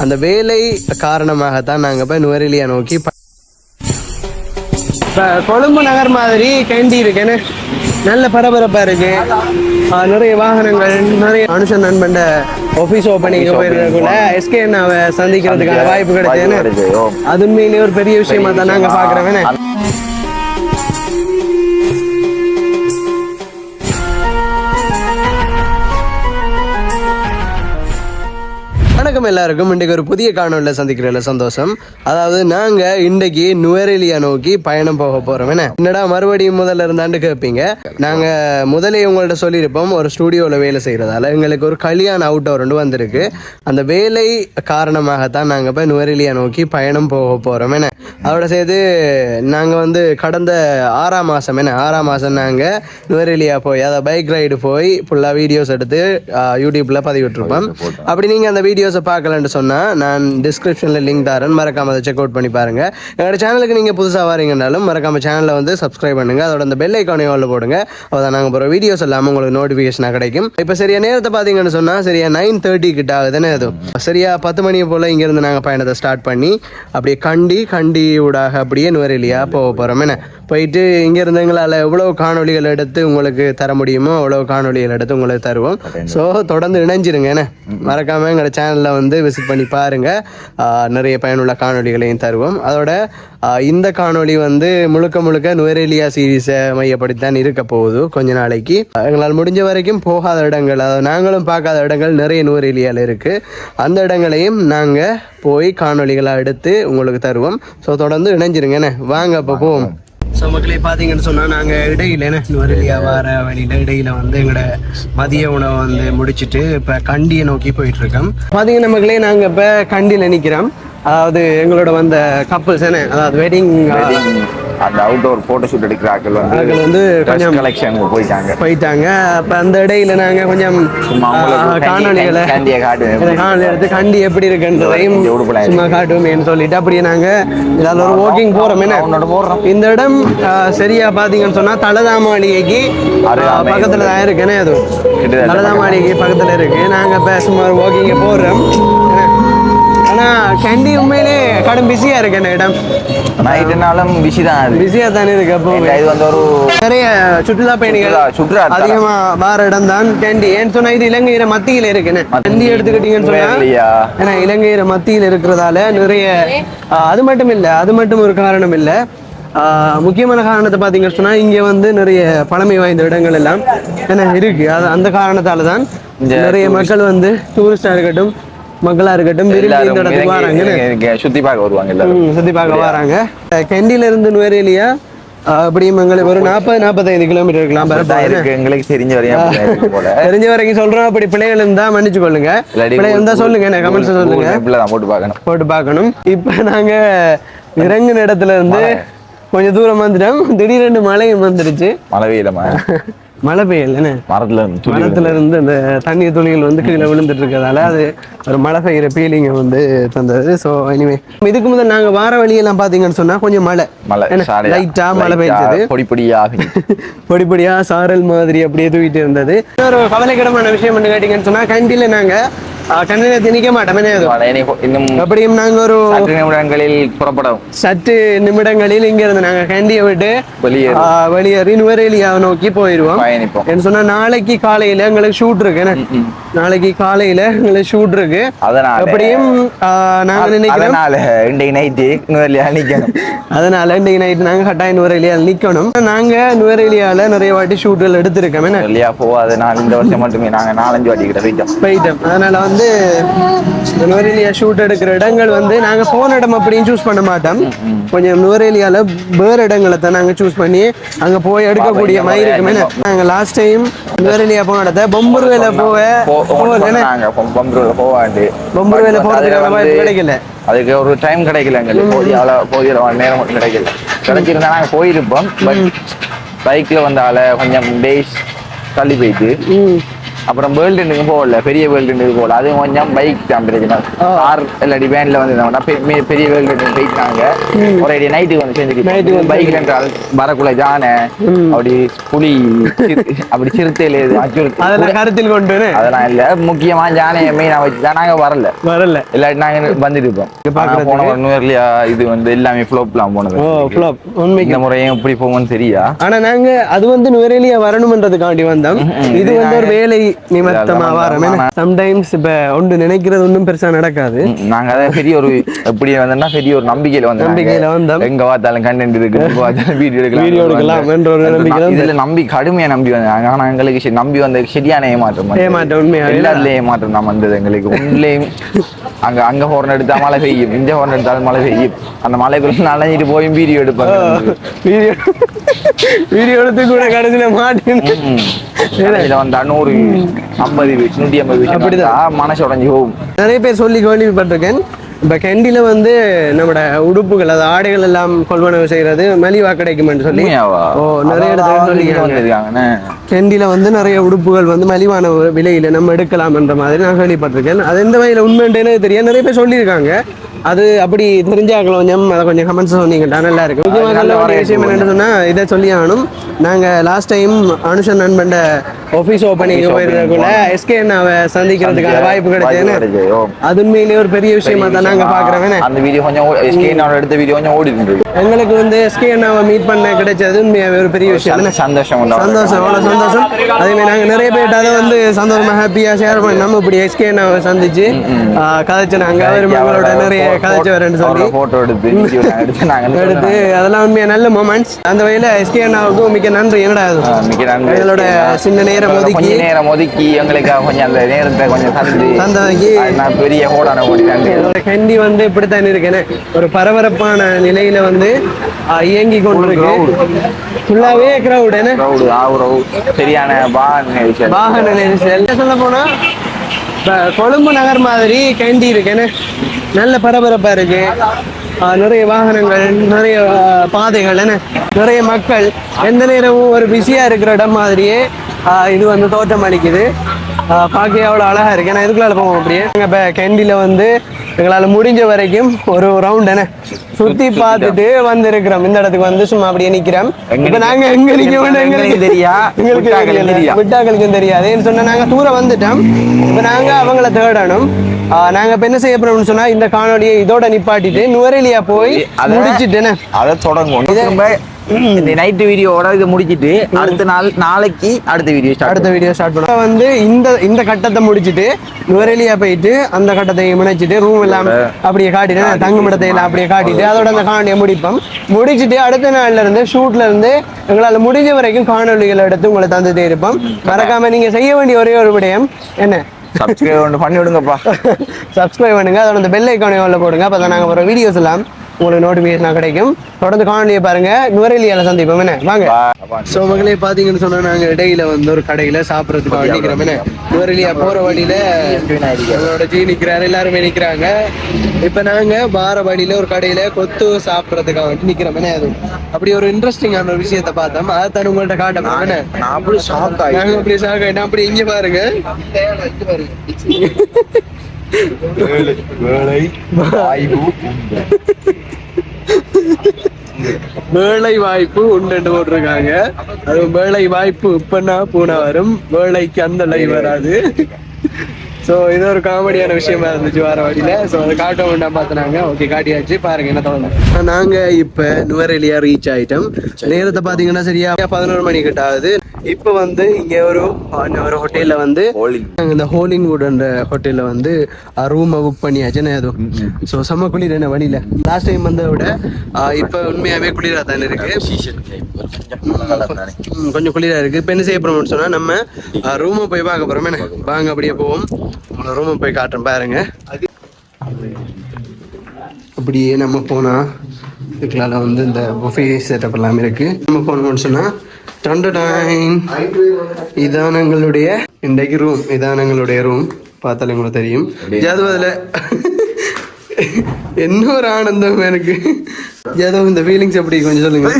அந்த வேலை காரணமாகத்தான் நாங்கள் இப்போ நுவரெலியா நோக்கி இப்போ கொழும்பு நகர் மாதிரி கேண்டி இருக்குன்னு நல்ல பரபரப்பா இருக்கு. நிறைய வாகனங்கள், நிறைய மனுஷன் நண்பண்ட ஆபீஸ் ஓப்பனிங் போயிருக்கக்குள்ள எஸ்கே அண்ணாவை சந்திக்கிறதுக்கான வாய்ப்பு கிடைச்சதுன்னு அது உண்மையிலேயே ஒரு பெரிய விஷயமா தான் நாங்க பாக்குறோம். வணக்கம் எல்லாருக்கும். இன்றைக்கு ஒரு புதிய காணொலியில் சந்திக்கிறதுல சந்தோஷம். அதாவது நாங்கள் இன்றைக்கு நுவரெலியா நோக்கி பயணம் போக போகிறோம். என்னடா மறுபடியும் முதல்ல இருந்தாண்டு கேட்பீங்க. நாங்கள் முதலே உங்கள்ட்ட சொல்லியிருப்போம், ஒரு ஸ்டூடியோவில் வேலை செய்கிறதால எங்களுக்கு ஒரு கல்யாண அவுட்டோர் ஒன்று வந்திருக்கு. அந்த வேலை காரணமாகத்தான் நாங்கள் இப்போ நுவரெலியா நோக்கி பயணம் போக போகிறோம். அதோட சேர்த்து நாங்கள் கடந்த 6ஆம் மாதம் நாங்கள் நுவரெலியா போய் அதை பைக் ரைடு போய் ஃபுல்லாக வீடியோஸ் எடுத்து யூடியூப்பில் பதிவிட்டுருப்போம். அப்படி நீங்கள் அந்த வீடியோஸை பார்க்கலன்னு சொன்னால் நான் டிஸ்கிரிப்ஷனில் லிங்க் தரேன், மறக்காமல் அதை செக் அவுட் பண்ணி பாருங்கள். எங்களோட சேனலுக்கு நீங்கள் புதுசாக வரீங்கன்னாலும் மறக்காமல் சேனலை சப்ஸ்கிரைப் பண்ணுங்கள். அதோட அந்த பெல் ஐக்கானையும் உள்ள போடுங்க. அதான் நாங்கள் போகிற வீடியோஸ் எல்லாமே உங்களுக்கு நோட்டிஃபிகேஷனாக கிடைக்கும். இப்போ சரியா நேரத்தை பார்த்தீங்கன்னு சொன்னால் சரியா 9:30 கிட்ட ஆகுதுன்னு எதுவும் சரியா 10 மணி போல் இங்கேருந்து நாங்கள் பயணத்தை ஸ்டார்ட் பண்ணி அப்படியே கண்டி ஊடாக அப்படியே நுவரெலியா போக போகிறோம். போயிட்டு இங்கேருந்து எங்களால் எவ்வளவு காணொலிகள் எடுத்து உங்களுக்கு தர முடியுமோ அவ்வளவு காணொலிகள் எடுத்து உங்களுக்கு தருவோம். ஸோ தொடர்ந்து இணைஞ்சிருங்க. மறக்காமல் எங்களோட சேனலில் விசிட் பண்ணி பாருங்கள். நிறைய பயனுள்ள காணொலிகளையும் தருவோம். அதோட இந்த காணொலி முழுக்க நுவரெலியா சீரீஸை மையப்படுத்தித்தான் இருக்க போகுது. கொஞ்ச நாளைக்கு எங்களால் முடிஞ்ச வரைக்கும் போகாத இடங்கள், அதாவது நாங்களும் பார்க்காத இடங்கள் நிறைய நுவரெலியாவில் இருக்குது. அந்த இடங்களையும் நாங்கள் போய் காணொலிகளாக எடுத்து உங்களுக்கு தருவோம். ஸோ தொடர்ந்து இணைஞ்சிருங்க. வாங்க அப்போ போவோம். ஸோ மக்களே பார்த்தீங்கன்னு சொன்னால் நாங்கள் இடையில நுவரெலியா வர வழியில் இடையில எங்களோட மதிய உணவை முடிச்சுட்டு இப்போ கண்டியை நோக்கி போயிட்டுருக்கோம். பார்த்தீங்கன்னா மக்களே நாங்கள் இப்போ கண்டியில் நிற்கிறோம். அதாவது எங்களோட வந்த கப்புள்ஸ் அதாவது வெட்டிங் அந்த அவுட்டோர் போட்டோ ஷூட் எடுக்கிறார்கள் கொஞ்சம் கலெக்ஷனுக்கு போயிட்டாங்க. அப்போ அந்த இடையில நாங்கள் கொஞ்சம் காணொலிகளை எடுத்து கண்டி எப்படி இருக்குன்றதையும் சும்மா காட்டுவோமேன்னு சொல்லிட்டு அப்படியே நாங்கள் இதில் ஒரு வாக்கிங் போகிறோம். இந்த இடம் சரியா பார்த்தீங்கன்னு சொன்னால் தலதாமாளிகைக்கு பக்கத்தில் தான் இருக்குன்னு, அது தலதாமாளிகை பக்கத்தில் இருக்கு. நாங்கள் இப்போ சும்மா வாக்கிங்க போடுறோம். ஆனால் கண்டி உண்மையிலே கடும் பிஸியாக இருக்கு அந்த இடம். நைட்டுனாலும் பிஸியாக தானே இருக்கு. அப்போ இது ஒரு நிறைய சுற்றுலா பயணிகள் அதிகமா வார இடம் தான் கண்டி. ஏன்னு சொன்னா இது இலங்கையில மத்தியில இருக்குன்னு கண்டி எடுத்துக்கிட்டீங்கன்னு சொன்னா, ஏன்னா இலங்கையில மத்தியில் இருக்கிறதால நிறைய அது மட்டும் ஒரு காரணம் இல்லை. முக்கியமான காரணத்தை பார்த்தீங்கன்னு சொன்னா இங்க நிறைய பழமை வாய்ந்த இடங்கள் எல்லாம் இருக்கு. அந்த காரணத்தால தான் நிறைய மக்கள் டூரிஸ்டா இருக்கட்டும், மக்களா இருக்கட்டும், சுத்தி பார்க்க வராங்க. கண்டியில இருந்து நுவரெலியா அப்படியும் எங்களுக்கு ஒரு 40-45 கிலோமீட்டர் இருக்கலாம். எங்களுக்கு தெரிஞ்ச வரைக்கும் சொல்றோம். அப்படி பிள்ளைகள் இருந்தா மன்னிச்சு கொள்ளுங்க, பிள்ளை இருந்தா சொல்லுங்க, கமெண்ட்ஸ் சொல்லுங்க, போட்டு பார்க்கணும். இப்ப நாங்க இறங்குன இடத்துல இருந்து கொஞ்சம் தூரம் வந்துட்டோம். திடீரென்று மழையும் வந்துருச்சு. மழை பெய்யல, மரத்துல இருந்து இந்த தண்ணீர் துளிகள் கீழே விழுந்துட்டு இருக்கிறதால அது ஒரு மழை பெய்கிற ஃபீலிங்கை தந்தது. ஸோ இனிமே இதுக்கு முதல் நாங்கள் வார வழியெல்லாம் பார்த்தீங்கன்னு சொன்னா கொஞ்சம் மழை லைட்டா மழை பெய்ஞ்சது, பொடிப்பொடியா சாரல் மாதிரி அப்படியே தூக்கிட்டு இருந்தது. இன்னொரு கவலைக்கிடமான விஷயம் என்ன கேட்டீங்கன்னு சொன்னா கண்டியில நாங்க கண்ணில திணிக்க மாட்டோம். அப்படியும் நாங்க ஒரு சற்று நிமிடங்களில் இங்க இருந்து நாங்க கண்டியை விட்டு வெளியேறி நுவரெலியா நோக்கி போயிருவோம். என்ன சொன்னா நாளைக்கு காலையில எங்களுக்கு ஷூட் இருக்கு. அப்படியும் நாங்க நினைக்கிறோம் அதனால இன்றைக்கு நைட் நாங்க கட்டாயம் நுவரெலியா நிக்கணும். நாங்க நுவரெலியால நிறைய வாட்டி ஷூட்டுகள் எடுத்திருக்கோம். இந்த வருஷம் மட்டுமே நாங்க 4-5 வாட்டி கிட்ட போயிட்டோம். அதனால நுவரெலியா ஷூட் எடுக்கிற இடங்கள் நாங்க போன இடம் அப்படின்னு சூஸ் பண்ண மாட்டோம். கொஞ்சம் நுவரெலியால வேற இடங்களை தான் நாங்க சூஸ் பண்ணி அங்க போய் எடுக்கக்கூடிய மாதிரி இருக்குமே. நாங்க லாஸ்ட் டைம் நுவரெலியா போன இடத்த பொம்புருவேல கிடைக்கல, அதுக்கு ஒரு டைம் கிடைக்கல, எங்களுக்கு போதிய நேரம் கிடைச்சிருந்தா நாங்க போயிருப்போம். பட் பைக்ல வந்தால கொஞ்சம் டேஸ் தள்ளி போயிட்டு அப்புறம் வேர்ல்டுக்கு போகல, பெரிய வேர்ல்டுக்கு போகல. அது கொஞ்சம் பைக் தான் பிரச்சனை. கார் இல்லாட்டி வேன்ல வந்து பெரிய வேர்ல்டு போயிட்டாங்க. ஒரு நைட்டுக்கு வந்து செஞ்சுட்டு பைக்ல என்றால் வரக்குள்ள ஜானை அப்படி புலி அப்படி சிறுத்தையில அதெல்லாம் கருத்தில் கொண்டு அதெல்லாம் இல்ல. முக்கியமா ஜானையை மெயினா வச்சுதான் நாங்க வரல இல்லாட்டி நாங்க வந்துட்டு இருப்போம். போன நியூ இது வந்து எல்லாமே ஃப்ளோப்லாம் போனது. இந்த முறையும் எப்படி போவோம்னு தெரியா. ஆனா நாங்க அது வந்து நுவரெலியா வரணும்ன்றதுக்காண்டி வந்தோம். இது வந்து ஒரு வேலை நிமித்தமா வரோம். சம்டைம்ஸ் இப்ப ஒன்று நினைக்கிறது ஒன்றும் பெருசா நடக்காது. நாங்க அதை பெரிய ஒரு எப்படி வந்தோம்னா பெரிய ஒரு நம்பிக்கையில வந்தோம். எங்க பார்த்தாலும் கண்டென்ட் இருக்கு, எங்க பார்த்தாலும் வீடியோ எடுக்கலாம் என்ற ஒரு நம்பிக்கை. இதுல நம்பி கடுமையா நம்பி வந்தாங்க. ஆனா எங்களுக்கு நம்பி வந்த சரியான ஏமாற்றம். எல்லாத்துலயும் ஏமாற்றம் தான் வந்தது எங்களுக்கு. உண்மையிலேயும் அங்க ஹோர்ன் எடுத்தா மழை பெய்யும், இந்த ஹோர்ன் எடுத்தாலும் மழை பெய்யும். அந்த மலைக்குள்ள நனைஞ்சிட்டு போய் வீடியோ எடுப்பாங்க. வீடியோ எடுத்து கூட கடைசியில மாட்டேன் வந்தா 150 அப்படிதான் மனசு உடஞ்சி போகும். நிறைய பேர் சொல்லி கேள்விப்பட்டிருக்கேன். இப்ப கெண்டில வந்து நம்மட உடுப்புகள், அது ஆடைகள் எல்லாம் கொள்வனவு செய்யறது மலிவா கிடைக்கும்னு சொல்லி நிறைய இடத்துல சொல்லியிருக்காங்க. கெண்டில வந்து நிறைய உடுப்புகள் வந்து மலிவான விலையில நம்ம எடுக்கலாம்ன்ற மாதிரி நான் கேள்விப்பட்டிருக்கேன். அது எந்த வகையில உண்மைன்னு தெரியும். நிறைய பேர் சொல்லியிருக்காங்க. அது அப்படி தெரிஞ்சாக்கலாம் கொஞ்சம் அதை கொஞ்சம் கமெண்ட்ஸ் சொன்னீங்கன்னா நல்லா இருக்கு. முக்கியமாக விஷயம் என்னன்னு சொன்னா இதை சொல்லி ஆகணும். நாங்க லாஸ்ட் டைம் அனுஷன் நண்பன் ஆஃபீஸ் ஓப்பனிங் போயிருக்கக்குள்ள எஸ்கே அண்ணாவை சந்திக்கிறதுக்கான வாய்ப்பு கிடைச்சது. அது உண்மையிலேயே ஒரு பெரிய விஷயமா தான் நாங்க பாக்குறோம். அந்த வீடியோ கொஞ்சம் எஸ்கே அண்ணாவோட எடுத்த வீடியோ கொஞ்சம் ஓடி இருந்தது. எங்களுக்கு வந்து எஸ்கே அண்ணாவை மீட் பண்ண கிடைச்சது உண்மையாவே ஒரு பெரிய விஷயம். சந்தோஷம் அவ்வளவு சந்தோஷம். அதே மாதிரி நாங்க நிறைய பேர் அதை வந்து சந்தோஷமா ஹாப்பியா ஷேர் பண்ணி நம்ம இப்படி எஸ்கே அண்ணாவை சந்திச்சு கதைச்சு நாங்க அவரோட நிறைய கதைச்சவரன்னு சொல்லி போட்டோ எடுத்து அதெல்லாம் உண்மையா நல்ல மொமெண்ட்ஸ். அந்த வகையில எஸ்கே அண்ணாவுக்கும் மிக்க நன்றி. என்னடா எங்களோட சின்ன நேரம் ஒதுக்கி எங்களுக்கு கொஞ்சம் அந்த நேரத்தை கொஞ்சம் தந்ததுக்கு பெரிய ஹோடான ஓடிட்டாங்க. கண்டி வந்து இப்படித்தான் இருக்கேன்னு ஒரு பரபரப்பான நிலையில வந்து இயங்கி கொண்டிருக்கு. ஃபுல்லாவே கிரவுட் சரியான வாகன நெரிசல். சொல்ல போனா கொழும்பு நகர் மாதிரி கண்டி இருக்கேன்னு நல்ல பரபரப்பா இருக்கு. நிறைய வாகனங்கள், நிறைய பாதைகள், நிறைய மக்கள், எந்த நேரமும் ஒரு பிஸியா இருக்கிற இடம் மாதிரியே இது வந்து தோட்டம் அளிக்குது. பார்க்க எவ்வளோ அழகா இருக்கு. ஏன்னா இதுக்குள்ள போவோம் அப்படியே. இப்போ கேண்டில வந்து எங்களால் முடிஞ்ச வரைக்கும் ஒரு ரவுண்ட் சுத்தி பார்த்துட்டு வந்திருக்கிறோம். இந்த இடத்துக்கு வந்து சும்மா அப்படியே நிக்கிறோம். இப்ப நாங்க எங்க நிக்க எங்களுக்கு விட்டாக்களுக்கும் தெரியாது. ஏன்னு சொன்னா நாங்க தூரம் வந்துட்டோம். இப்ப நாங்க அவங்கள தேடணும். நாங்க இப்ப என்ன செய்ய போறோம்னு சொன்னா இந்த காணொலியை இதோட நிப்பாட்டிட்டு நுவரெலியா போய் முடிச்சுட்டேன்னு அதை தொடங்கும். இந்த நைட் வீடியோட இதை முடிச்சிட்டு நாளைக்கு அடுத்த வீடியோ ஸ்டார்ட் பண்ணுவோம். வந்து இந்த கட்டத்தை முடிச்சிட்டு நுவரெலியா போயிட்டு அந்த கட்டத்தை முனைச்சிட்டு ரூம் எல்லாம் அப்படியே காட்டிட்டு தங்குமிடத்தை எல்லாம் அப்படியே காட்டிட்டு அதோட அந்த காணொலியை முடிச்சுட்டு அடுத்த நாள்ல இருந்து ஷூட்ல இருந்து எங்களால் முடிஞ்ச வரைக்கும் காணொலிகளை எடுத்து உங்களை தந்துட்டே இருப்போம். மறக்காம நீங்க செய்ய வேண்டிய ஒரே ஒரு விடயம் என்ன, சப்ஸ்கிரைப் பண்ணி விடுங்கப்பா. சப்ஸ்கிரைப் பண்ணுங்க. அதோட அந்த பெல் ஐக்கானை போடுங்க. அப்பதான் நாங்க வர வீடியோஸ் எல்லாம் உங்களுக்கு நோட்டிபிகேஷனா கிடைக்கும். தொடர்ந்து காணொலியை பாருங்க. நுவரெலியால சந்திப்போம். என்ன வாங்க. சோ மகளே பாத்தீங்கன்னு சொன்னா நாங்க இடையில வந்து ஒரு கடையில சாப்பிடறதுக்கு நிக்கிறோம். என்ன நுவரெலியா போற வழியில நம்மளோட ஜி நிக்கிறாரு, எல்லாருமே நிக்கிறாங்க. இப்ப நாங்க வார வழியில ஒரு கடையில கொத்து சாப்பிடறதுக்காக நிக்கிறோம். என்ன அது அப்படி ஒரு இன்ட்ரெஸ்டிங்கான ஒரு விஷயத்த பார்த்தோம். அதான் உங்கள்ட்ட காட்ட போறேன். அப்படி ஷாக் அப்படி இங்க பாருங்க. வேலை வாய்ப்பு உண்டு போட்டிருக்காங்க. அது வேலை வாய்ப்பு இப்பன்னா பூனா வரும், வேலைக்கு அந்த லைவ் வராது. ஸோ இது ஒரு காமெடியான விஷயமா இருந்துச்சு வார வழியில. ஸோ அதை காட்ட வேண்டாம் பார்த்துனாங்க. ஓகே காட்டியாச்சு. பாருங்க என்ன தோணும். நாங்க இப்ப நுவரெலியா ரீச் ஆயிட்டோம். நேரத்தை பாத்தீங்கன்னா சரியா 11 மணி கிட்ட ஆகுது. இப்ப வந்து இங்க ஒரு ஹோட்டல்ல வந்து இந்த ஹோலிங்வுட் ஹோட்டல்ல வந்து ரூம் புக் பண்ணியாச்சு. அதுவும் ஸோ செம்ம குளிர் என்ன வழியில லாஸ்ட் டைம் வந்ததை விட இப்ப உண்மையாவே குளிரா தானே இருக்கு. கொஞ்சம் குளிரா இருக்கு. இப்ப என்ன செய்ய போறோம்னு சொன்னா நம்ம ரூமை போய் பார்க்க போறோம். என்ன வாங்க அப்படியே போவோம். உங்களை ரூமை போய் காட்டுறேன் பாருங்க. அப்படியே நம்ம போனா இதுக்குள்ள வந்து இந்த புஃபே செட்டப் எல்லாம் இருக்கு. நம்ம போனோம்னு சொன்னா இதான் எங்களுடைய இன்றைக்கு ரூம். இதான் எங்களுடைய ரூம். பார்த்தாலும் உங்களுக்கு தெரியும். ஜாதவ் என்ன ஒரு ஆனந்தம் எனக்கு. ஜாதவ் இந்த ஃபீலிங்ஸ் எப்படி கொஞ்சம் சொல்லுங்க.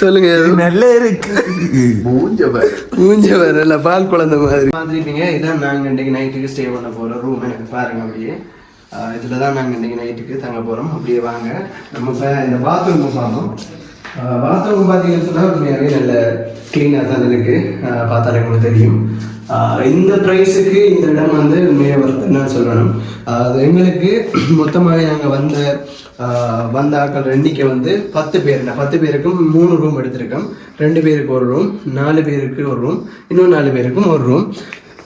சொல்லுங்க. நல்லா இருக்கு. மூஞ்ச வேற இல்ல, பால் குழந்தை மாதிரி பார்த்துருப்பீங்க. இதான் நாங்கள் இன்றைக்கு நைட்டுக்கு ஸ்டே பண்ண போகிறோம் ரூம். எனக்கு பாருங்க அப்படியே இதில் தான் நாங்கள் இன்றைக்கி நைட்டுக்கு தங்க போகிறோம். அப்படியே வாங்க நம்ம இப்போ இந்த பாத்ரூம் பார்த்தோம். பாத்ரூம் பார்த்தீங்கன்னு சொன்னால் உண்மையாகவே நல்ல க்ளீனாக தான் இருக்குது. பார்த்தாலே உங்களுக்கு தெரியும். இந்த ப்ரைஸுக்கு இந்த இடம் வந்து உண்மையாக வருதுன்னு சொல்லணும். அது எங்களுக்கு மொத்தமாக நாங்கள் வந்த ஆட்கள் எண்ணிக்கை வந்து 10 பேர். 10 பேருக்கும் 3 ரூம் எடுத்திருக்கோம். 2 பேருக்கு ஒரு ரூம், 4 பேருக்கு ஒரு ரூம், இன்னும் 4 பேருக்கும் ஒரு ரூம்.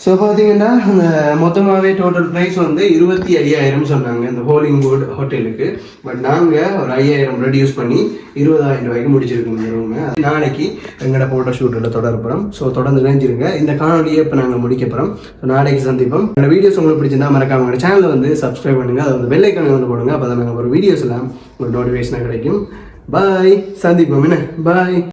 ஸோ பார்த்தீங்கன்னா அந்த மொத்தமாகவே டோட்டல் ப்ரைஸ் வந்து 25,000 சொன்னாங்க இந்த ஹோலிங்வுட் ஹோட்டலுக்கு. பட் நாங்கள் ஒரு 5,000 ரெடியூஸ் பண்ணி 20,000 ரூபாய்க்கு முடிச்சிருக்கோம் இந்த ரூமு. நாளைக்கு எங்களோட ஃபோட்டோ ஷூட்டில் தொடரப்போகிறோம். ஸோ தொடர்ந்து நினைஞ்சிருங்க. இந்த காணொலியை இப்போ நாங்கள் முடிக்க போகிறோம். ஸோ நாளைக்கு சந்திப்போம். இந்த வீடியோஸ் உங்களுக்கு பிடிச்சிருந்தா மறக்காம எங்கள் சேனலை வந்து சப்ஸ்கிரைப் பண்ணுங்கள். அதை வந்து பெல் ஐக்கானை வந்து போடுங்க. அப்போ தான் நாங்கள் ஒரு வீடியோஸ் எல்லாம் உங்களுக்கு நோட்டிஃபிகேஷனாக கிடைக்கும். பாய், சந்திப்போம். என்ன பாய்.